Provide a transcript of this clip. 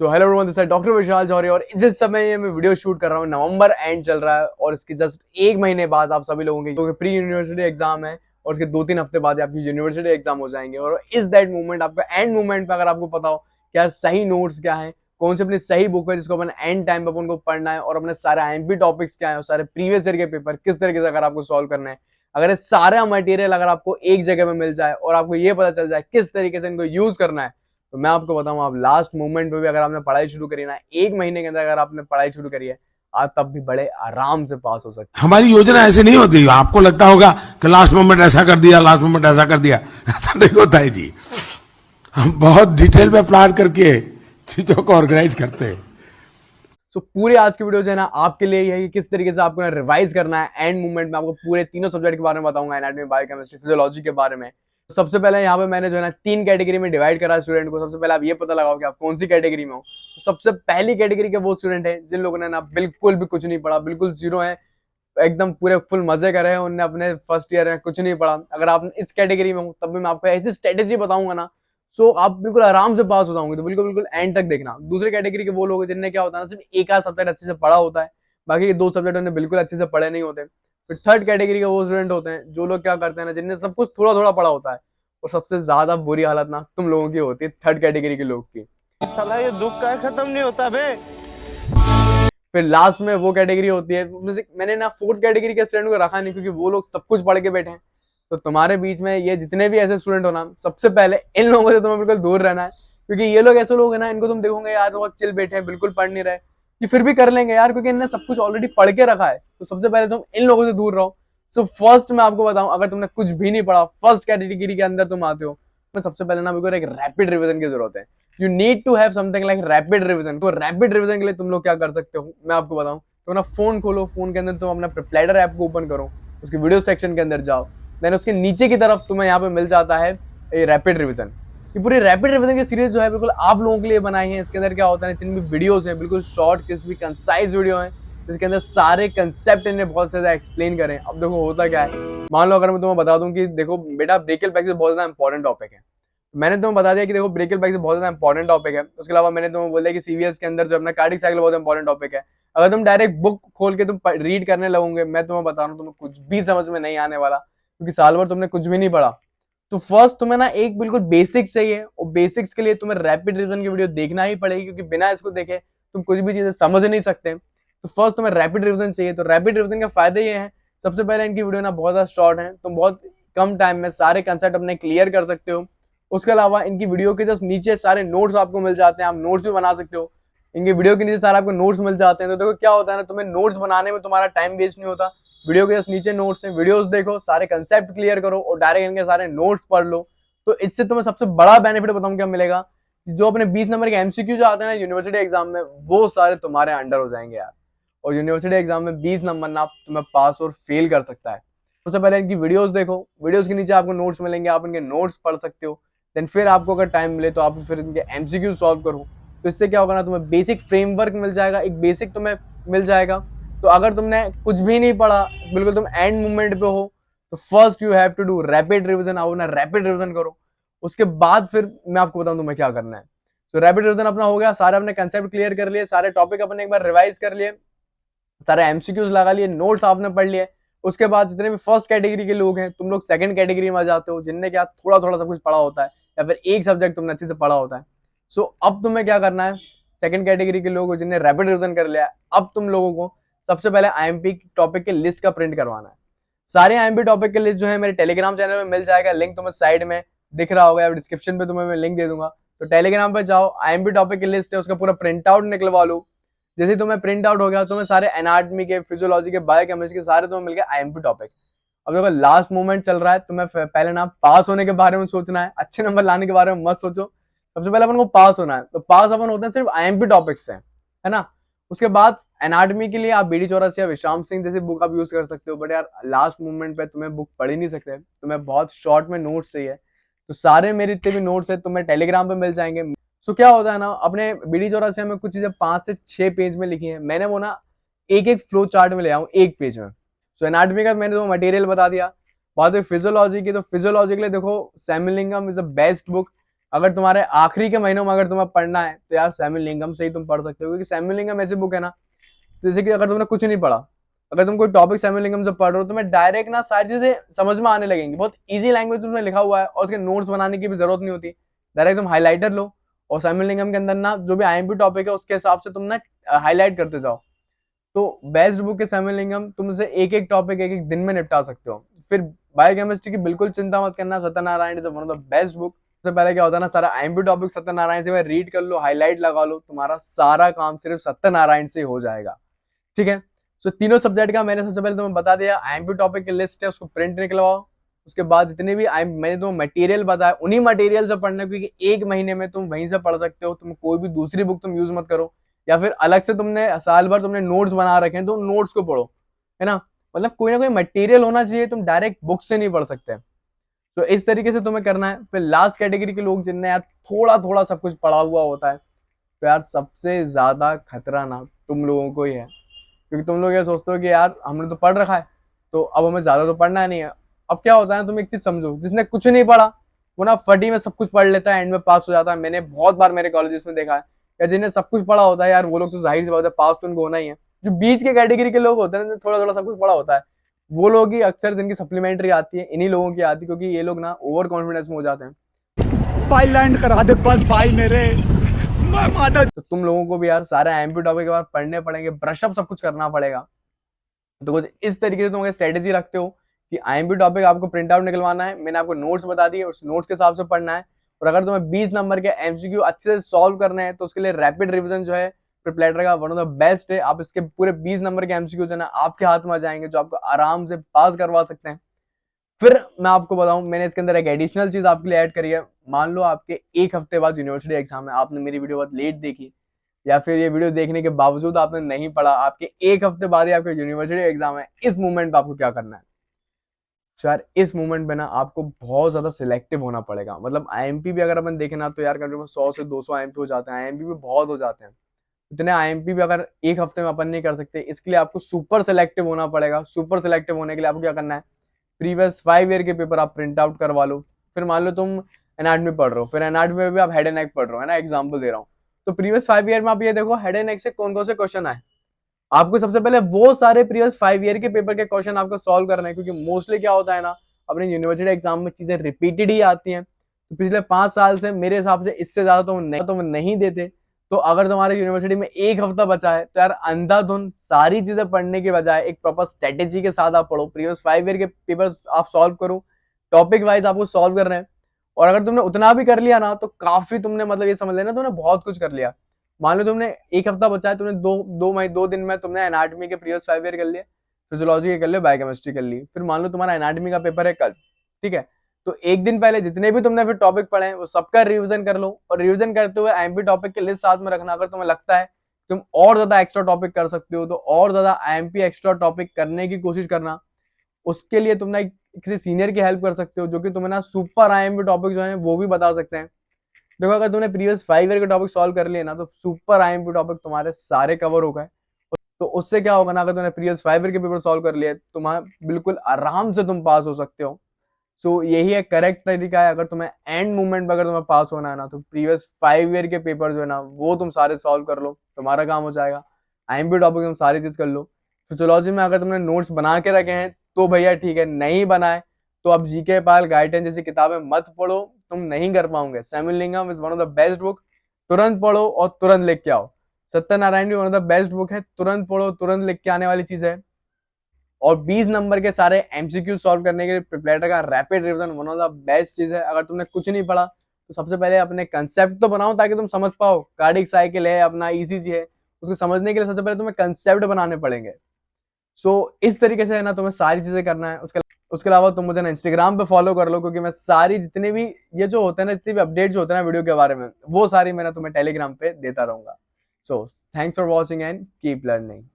तो hello everyone, this is doctor Vishal Johri और जिस समय ये मैं वीडियो शूट कर रहा हूँ नवंबर एंड चल रहा है और इसके जस्ट एक महीने बाद आप सभी लोगों के जो प्री यूनिवर्सिटी एग्जाम है और उसके 2-3 हफ्ते बाद आपकी यूनिवर्सिटी एग्जाम हो जाएंगे। और इस दैट मूवमेंट आपका एंड मूवमेंट पे अगर आपको पता हो क्या सही नोट्स क्या है, कौन सी अपनी सही बुक है जिसको अपन एंड टाइम पे अपन को पढ़ना है और अपने सारे आईएमपी टॉपिक्स क्या है और सारे प्रीवियस ईयर के पेपर किस तरीके से अगर आपको सॉल्व करना है, अगर ये सारा मटेरियल अगर आपको एक जगह पे मिल जाए और आपको ये पता चल जाए किस तरीके से इनको यूज करना है, तो मैं आपको बताऊं आप लास्ट मोमेंट पे भी अगर आपने पढ़ाई शुरू करी ना, एक महीने के अंदर अगर आपने पढ़ाई शुरू करी है, आप तब भी बड़े आराम से पास हो सकते हमारी योजना ऐसे नहीं होती। आपको लगता होगा कि लास्ट मोमेंट ऐसा कर दिया, लास्ट मोमेंट ऐसा कर दिया। ऐसा नहीं होता है जी। हम बहुत डिटेल में प्लान करके चीजों को ऑर्गेनाइज करते हैं। सो पूरे आज की वीडियो जो है ना आपके लिए ये है कि किस तरीके से आपको रिवाइज करना है। एंड मूवमेंट में आपको पूरे तीनों सब्जेक्ट के बारे में बताऊंगा, एनाटॉमी, बायोकेमिस्ट्री, फिजियोलॉजी के बारे में। तो सबसे पहले यहाँ पे मैंने जो है ना 3 कैटेगरी में डिवाइड करा स्टूडेंट को। सबसे पहले आप ये पता लगाओ कि आप कौन सी कैटेगरी में हो। तो सबसे पहली कैटेगरी के वो स्टूडेंट है जिन लोगों ने ना बिल्कुल भी कुछ नहीं पढ़ा, बिल्कुल जीरो है, एकदम पूरे फुल मजे कर रहे हैं, उन्होंने अपने फर्स्ट ईयर में कुछ नहीं पढ़ा। अगर आप इस कैटेगरी में हो तब भी मैं आपको ऐसी स्ट्रेटेजी बताऊंगा ना, सो आप बिल्कुल आराम से पास हो जाओगे। तो बिल्कुल बिल्कुल एंड तक देखना। दूसरी कैटेगरी के वो लोग हैं जिनने क्या होता है ना, सिर्फ एक आध सब्जेक्ट अच्छे से पढ़ा होता है, बाकी के 2 सब्जेक्ट उन्हें बिल्कुल अच्छे से पढ़े नहीं होते। फिर थर्ड कैटेगरी के वो स्टूडेंट होते हैं जो लोग क्या करते हैं ना, जिनने सब कुछ थोड़ा थोड़ा पढ़ा होता है। और सबसे ज्यादा बुरी हालत ना तुम लोगों की होती है थर्ड कैटेगरी के लोग की। साला ये दुख का खत्म नहीं होता बे। फिर लास्ट में वो कैटेगरी होती है, मैंने ना फोर्थ कैटेगरी के स्टूडेंट को रखा नहीं क्योंकि वो लोग सब कुछ पढ़ के बैठे हैं। तो तुम्हारे बीच में ये जितने भी ऐसे स्टूडेंट हो ना, सबसे पहले इन लोगों से तुम्हें बिल्कुल दूर रहना है। क्योंकि ये लोग ऐसे लोग हैं ना, इनको तुम देखोगे यार बहुत चिल बैठे हैं, बिल्कुल पढ़ नहीं रहे, ये फिर भी कर लेंगे यार क्योंकि इन्होंने सब कुछ ऑलरेडी पढ़ के रखा है। तो सबसे पहले तुम इन लोगों से दूर रहो। सो फर्स्ट मैं आपको बताऊं, अगर तुमने कुछ भी नहीं पढ़ा, फर्स्ट कैटेगरी के अंदर तुम आते हो, तो सबसे पहले ना बिल्कुल एक रैपिड रिविजन की जरूरत है। You need to have something like rapid revision. तो रैपिड रिविजन के लिए तुम लोग क्या कर सकते हो मैं आपको बताऊं। तो ना फोन खोलो, फोन के अंदर तुम अपना प्रिप्लाइडर ऐप को ओपन करो, उसके वीडियो सेक्शन के अंदर जाओ, देन उसके नीचे की तरफ तुम्हें यहाँ पे मिल जाता है ये रैपिड रिवीजन। ये पूरी रैपिड रिवीजन की सीरीज जो है बिल्कुल आप लोगों के लिए बनाई है। इसके अंदर क्या होता है, जितनी भी वीडियोस हैं बिल्कुल शॉर्ट, क्रिस्पी, कंसाइज वीडियो हैं, जिसके अंदर सारे कंसेप्ट इन्हें बहुत ज्यादा एक्सप्लेन करें। अब देखो होता क्या है, मान लो अगर मैं तुम्हें बता दूं कि देखो बेटा ब्रेकियल पैक्सेस बहुत ज्यादा इंपॉर्टेंट टॉपिक है, मैंने तुम्हें बता दिया कि देखो ब्रेकियल पैक्सेस बहुत ज्यादा इंपॉर्टेंट टॉपिक है। उसके अलावा मैंने तुम्हें बोला कि सीवीएस के अंदर जो अपना कार्डिक साइकिल बहुत इंपॉर्टेंट टॉपिक है। अगर तुम डायरेक्ट बुक खोल के तुम रीड करने लगोगे, मैं तुम्हें बता रहा हूँ तुम्हें कुछ भी समझ में नहीं आने वाला, क्योंकि साल भर तुमने कुछ भी नहीं पढ़ा। तो फर्स्ट तुम्हें ना एक बिल्कुल बेसिक्स चाहिए, और बेसिक्स के लिए तुम्हें रैपिड रिवीजन की वीडियो देखना ही पड़ेगी, क्योंकि बिना इसको देखे तुम कुछ भी चीजें समझ नहीं सकते। तो फर्स्ट तुम्हें रैपिड रिवीजन चाहिए। तो रैपिड रिवीजन के फायदे ये हैं, सबसे पहले इनकी वीडियो ना बहुत ज्यादा शॉर्ट है, तुम बहुत कम टाइम में सारे कंसेप्ट अपने क्लियर कर सकते हो। उसके अलावा इनकी वीडियो के जस्ट नीचे सारे नोट्स आपको मिल जाते हैं, आप नोट्स भी बना सकते हो। इनकी वीडियो के नीचे सारे आपको नोट्स मिल जाते हैं। तो देखो क्या होता है ना, तुम्हें नोट्स बनाने में तुम्हारा टाइम वेस्ट नहीं होता। वीडियो के जस्ट नीचे नोट्स हैं, वीडियोस देखो, सारे कंसेप्ट क्लियर करो और डायरेक्ट इनके सारे नोट्स पढ़ लो। तो इससे तुम्हें सबसे बड़ा बेनिफिट बताऊं क्या मिलेगा, जो अपने 20 नंबर के एमसीक्यू जो आते हैं ना यूनिवर्सिटी एग्जाम में, वो सारे तुम्हारे अंडर हो जाएंगे यार। और यूनिवर्सिटी एग्जाम में 20 नंबर ना तुम्हें पास और फेल कर सकता है। सबसे पहले इनकी वीडियोस देखो, वीडियोस के नीचे आपको नोट्स मिलेंगे, आप इनके नोट्स पढ़ सकते हो। देन फिर आपको अगर टाइम मिले तो आप फिर इनके एमसीक्यू सॉल्व करो। तो इससे क्या होगा ना, तुम्हें बेसिक फ्रेमवर्क मिल जाएगा, एक बेसिक तुम्हें मिल जाएगा। तो अगर तुमने कुछ भी नहीं पढ़ा, बिल्कुल तुम एंड मोमेंट पे हो, तो first you have to do rapid revision. आओ ना रैपिड रिवीजन करो, उसके बाद फिर मैं आपको बताऊं तुम्हें क्या करना है। तो रैपिड रिवीजन अपना हो गया, सारे अपने कंसेप्ट क्लियर कर लिए, सारे टॉपिक अपने एक बार रिवाइज कर लिए, सारे एमसीक्यूज लगा लिए, नोट्स आपने पढ़ लिए। उसके बाद जितने भी फर्स्ट कैटेगरी के लोग हैं, तुम लोग सेकंड कैटेगरी में आ जाते हो, जिनने क्या थोड़ा थोड़ा सब कुछ पढ़ा होता है या फिर एक सब्जेक्ट तुमने अच्छे से पढ़ा होता है। सो अब तुम्हें क्या करना है, सेकंड कैटेगरी के लोग जिन्हें रैपिड रिवीजन कर लिया है, अब तुम लोगों को सबसे पहले आईएमपी टॉपिक के लिस्ट का प्रिंट करवाना है। सारे आईएमपी टॉपिक के लिस्ट जो है मेरे टेलीग्राम चैनल में मिल जाएगा, लिंक तुम्हें साइड में दिख रहा होगा या डिस्क्रिप्शन पे तुम्हें मैं लिंक दे दूंगा। तो टेलीग्राम पे जाओ, आईएमपी टॉपिक की लिस्ट है उसका पूरा प्रिंट आउट निकलवा लो। जैसे तुम्हें प्रिंट आउट हो गया, तुम्हें सारे एनाटॉमी के, फिजियोलॉजी के, बायोकेमिस्ट्री के सारे तुम्हें मिल गए आईएमपी टॉपिक। अब देखो लास्ट मोमेंट चल रहा है, तुम्हें पहले ना पास होने के बारे में सोचना है, अच्छे नंबर लाने के बारे में मत सोचो। सबसे पहले अपन को पास होना है। तो पास अपन होते हैं सिर्फ आईएमपी टॉपिक्स से, है ना। उसके बाद एनाटॉमी के लिए आप बीडी चौरसिया, विश्राम सिंह जैसी बुक आप यूज कर सकते हो, बट यार लास्ट मोमेंट पे तुम्हें बुक पढ़ ही नहीं सकते, तुम्हें बहुत शॉर्ट में नोट्स चाहिए। तो सारे मेरे जितने भी नोट्स है तुम्हें टेलीग्राम पे मिल जाएंगे। सो क्या होता है ना, अपने बीडी चौरसिया में कुछ चीजें 5 से 6 पेज में लिखी है, मैंने वो ना एक एक फ्लो चार्ट में ले आऊँ एक पेज में। सो एनाटॉमी का मैंने तो मटेरियल बता दिया। बात है फिजियोलॉजी की, तो फिजियोलॉजी के लिए देखो Samuel lingam is the best book. अगर तुम्हारे आखिरी के महीनों में अगर तुम्हें पढ़ना है तो यार सैमुअल लिंगम से ही तुम पढ़ सकते हो, क्योंकि सैमुअल लिंगम ऐसी बुक है ना, जैसे कि अगर तुमने कुछ नहीं पढ़ा, अगर तुम कोई टॉपिक सैमुअल लिंगम से पढ़ रहे हो, तुम्हें डायरेक्ट ना सारी चीजें समझ में आने लगेंगी। बहुत इजी लैंग्वेज में लिखा हुआ है और उसके नोट्स बनाने की भी जरूरत नहीं होती। डायरेक्ट तुम हाईलाइटर लो और सैमुअल लिंगम के अंदर ना जो भी आईएमपी टॉपिक है उसके हिसाब से तुम ना हाईलाइट करते जाओ। तो बेस्ट बुक है सैमुअल लिंगम, तुम उसे एक एक टॉपिक एक एक दिन में निपटा सकते हो। फिर बायोकेमिस्ट्री की बिल्कुल चिंता मत करना, Satyanarayan is one of the best book. सबसे पहले क्या होता है ना, सारा आईएमपी टॉपिक सत्यनारायण से रीड कर लो, हाईलाइट लगा लो, तुम्हारा सारा काम सिर्फ सत्यनारायण से हो जाएगा। ठीक है, तो तीनों सब्जेक्ट का मैंने सबसे पहले तुम्हें बता दिया, आईएमपी टॉपिक की लिस्ट है उसको प्रिंट निकलवाओ। उसके बाद जितने भी मैंने तुम्हें मटेरियल बताया उन्हीं मटेरियल से पढ़ना, क्योंकि एक महीने में तुम वहीं से पढ़ सकते हो, तुम कोई भी दूसरी बुक तुम यूज मत करो, या फिर अलग से तुमने साल भर तुमने नोट्स बना रखे हैं तो नोट्स को पढ़ो, है ना। मतलब कोई ना कोई मटेरियल होना चाहिए, तुम डायरेक्ट बुक से नहीं पढ़ सकते। तो इस तरीके से तुम्हें करना है। फिर लास्ट कैटेगरी के लोग जिनने यार थोड़ा थोड़ा सब कुछ पढ़ा हुआ होता है, तो यार सबसे ज्यादा खतरा ना तुम लोगों को ही है, क्योंकि तुम लोग ये सोचते हो कि यार हमने तो पढ़ रखा है तो अब हमें ज्यादा तो पढ़ना नहीं है। अब क्या होता है ना, तुम एक चीज समझो, जिसने कुछ नहीं पढ़ा वो ना फटी में सब कुछ पढ़ लेता है, एंड में पास हो जाता है। मैंने बहुत बार मेरे कॉलेजेस में देखा है, या जिन्हें सब कुछ पढ़ा होता है यार वो लोग तो जाहिर सी बात है पास तो उनको होना ही है। जो बीच के कैटेगरी के लोग होते हैं ना, थोड़ा थोड़ा सब कुछ पढ़ा होता है, वो लोग ही अक्सर जिनकी सप्लीमेंट्री आती है, इन्हीं लोगों की आती है, क्योंकि ये लोग ना ओवर कॉन्फिडेंस में हो जाते हैं। भाई लैंड करा दे बस भाई मेरे, मैं माता। तो तुम लोगों को भी यार सारे आईएमपी टॉपिक के बाद पढ़ने पड़ेंगे, ब्रशअप सब कुछ करना पड़ेगा। तो कुछ इस तरीके से तुम अगर स्ट्रेटेजी रखते हो कि आईएमपी टॉपिक आपको प्रिंट आउट निकलवाना है, मैंने आपको नोट्स बता दिए, उस नोट्स के हिसाब से पढ़ना है, और अगर तुम्हें 20 नंबर के एमसीक्यू अच्छे से सॉल्व करने हैं तो उसके लिए रैपिड रिवीजन जो है प्रिपलेटर का वन ऑफ द बेस्ट है। आप इसके पूरे 20 नंबर के एमसीक्यू जो है ना आपके हाथ में आ जाएंगे, जो आपको आराम से पास करवा सकते हैं। फिर मैं आपको बताऊं, मैंने इसके अंदर एक एडिशनल चीज आपके लिए ऐड करी है। मान लो आपके एक हफ्ते बाद यूनिवर्सिटी एग्जाम है, आपने मेरी वीडियो बहुत लेट देखी, या फिर ये वीडियो देखने के बावजूद आपने नहीं पढ़ा, आपके एक हफ्ते बाद ही आपका यूनिवर्सिटी एग्जाम है, इस मोमेंट पे आपको क्या करना है? तो यार इस मोमेंट पे ना आपको बहुत ज्यादा सिलेक्टिव होना पड़ेगा। मतलब आईएमपी भी अगर अपन देखें ना, तो यार करीब 100 से 200 आईएमपी हो जाते हैं, आईएमपी भी बहुत हो जाते हैं। इतने आईएमपी भी अगर एक हफ्ते में अपन नहीं कर सकते, इसके लिए आपको सुपर सिलेक्टिव होना पड़ेगा। सुपर सिलेक्टिव होने के लिए आपको क्या करना है, प्रीवियस 5 ईयर के पेपर आप प्रिंट आउट करवा लो। फिर मान लो तुम एनाटमी पढ़ रहे हो, फिर एनाटमी में भी आप हेड एंड नेक पढ़ रहे हो, है ना, एग्जाम्पल दे रहा हूँ। तो प्रीवियस 5 ईयर में आप ये देखो हेड एंड नेक से कौन कौन से क्वेश्चन आए। आपको सबसे पहले वो सारे प्रीवियस 5 ईयर के पेपर के क्वेश्चन आपको सॉल्व करने हैं, क्योंकि मोस्टली क्या होता है ना, अपने यूनिवर्सिटी एग्जाम में चीजें रिपीटेड ही आती हैं। तो पिछले 5 साल से मेरे हिसाब से इससे ज्यादा तो वो नहीं देते। तो अगर तुम्हारे यूनिवर्सिटी में एक हफ्ता बचा है, तो यार अंधाधुंध सारी चीजें पढ़ने के बजाय एक प्रॉपर स्ट्रेटेजी के साथ आप पढ़ो, प्रीवियस 5 ईयर के पेपर आप सॉल्व करो, टॉपिक वाइज आपको सॉल्व कर रहे हैं। और अगर तुमने उतना भी कर लिया ना, तो काफी तुमने मतलब ये समझ लेना तुमने बहुत कुछ कर लिया। मान लो तुमने एक हफ्ता बचा है, तुमने दो दिन में तुमने एनाटमी के प्रीवियस 5 ईयर कर लिए, फिजियोलॉजी के कर लिया, बायोकेमिस्ट्री कर ली। फिर मान लो तुम्हारा एनाटमी का पेपर है कल, ठीक है, तो एक दिन पहले जितने भी तुमने फिर टॉपिक पढ़े हैं वो सबका रिवीजन कर लो, और रिवीजन करते हुए आईएमपी टॉपिक की लिस्ट साथ में रखना। अगर तुम्हें लगता है तुम और ज्यादा एक्स्ट्रा टॉपिक कर सकते हो, तो और ज्यादा आईएमपी एक्स्ट्रा टॉपिक करने की कोशिश करना। उसके लिए तुम ना किसी सीनियर की हेल्प कर सकते हो, जो कि तुम्हें ना सुपर आईएमपी टॉपिक जो है वो भी बता सकते हैं। देखो अगर तुमने प्रीवियस 5 ईयर के टॉपिक सॉल्व कर लिए ना, तो सुपर आईएमपी टॉपिक तुम्हारे सारे कवर हो गए। तो उससे क्या होगा ना, अगर तुमने प्रीवियस 5 ईयर के पेपर सॉल्व कर लिए, तुम्हारा बिल्कुल आराम से तुम पास हो सकते हो। सो यही एक करेक्ट तरीका है। अगर तुम्हें एंड मोमेंट में अगर तुम्हें पास होना है ना, तो प्रीवियस 5 ईयर के पेपर जो है ना वो तुम सारे सॉल्व कर लो, तुम्हारा काम हो जाएगा। आईएमपी टॉपिक तुम सारी चीज कर लो। फिजियोलॉजी में अगर तुमने नोट्स बना के रखे हैं तो भैया ठीक है, नहीं बनाए तो अब जीके पाल गाइडेंस जैसी किताबें मत पढ़ो, तुम नहीं कर पाओगे। Samuel lingam is one of the best book, तुरंत पढ़ो और तुरंत लिख के आओ। सत्यनारायण भी one of the best book है, तुरंत पढ़ो तुरंत लिख के आने वाली चीज है। और 20 नंबर के सारे एमसीक्यू सॉल्व करने के लिए प्रिपलेटर का rapid revision one of the best चीज है। अगर तुमने कुछ नहीं पढ़ा तो सबसे पहले अपने कंसेप्ट तो बनाओ, ताकि तुम समझ पाओ। कार्डिक साइकिल है, अपना ईसीजी है, उसको समझने के लिए सबसे पहले तुम्हें कंसेप्ट बनाने पड़ेंगे। सो इस तरीके से है ना तुम्हें सारी चीजें करना है। उसके अलावा तुम मुझे ना इंस्टाग्राम पे फॉलो कर लो, क्योंकि मैं सारी जितने भी ये जो होते हैं ना, जितने भी अपडेट जो होते हैं ना वीडियो के बारे में, वो सारी मैं ना तुम्हें टेलीग्राम पे देता रहूंगा। So thanks for watching and keep learning.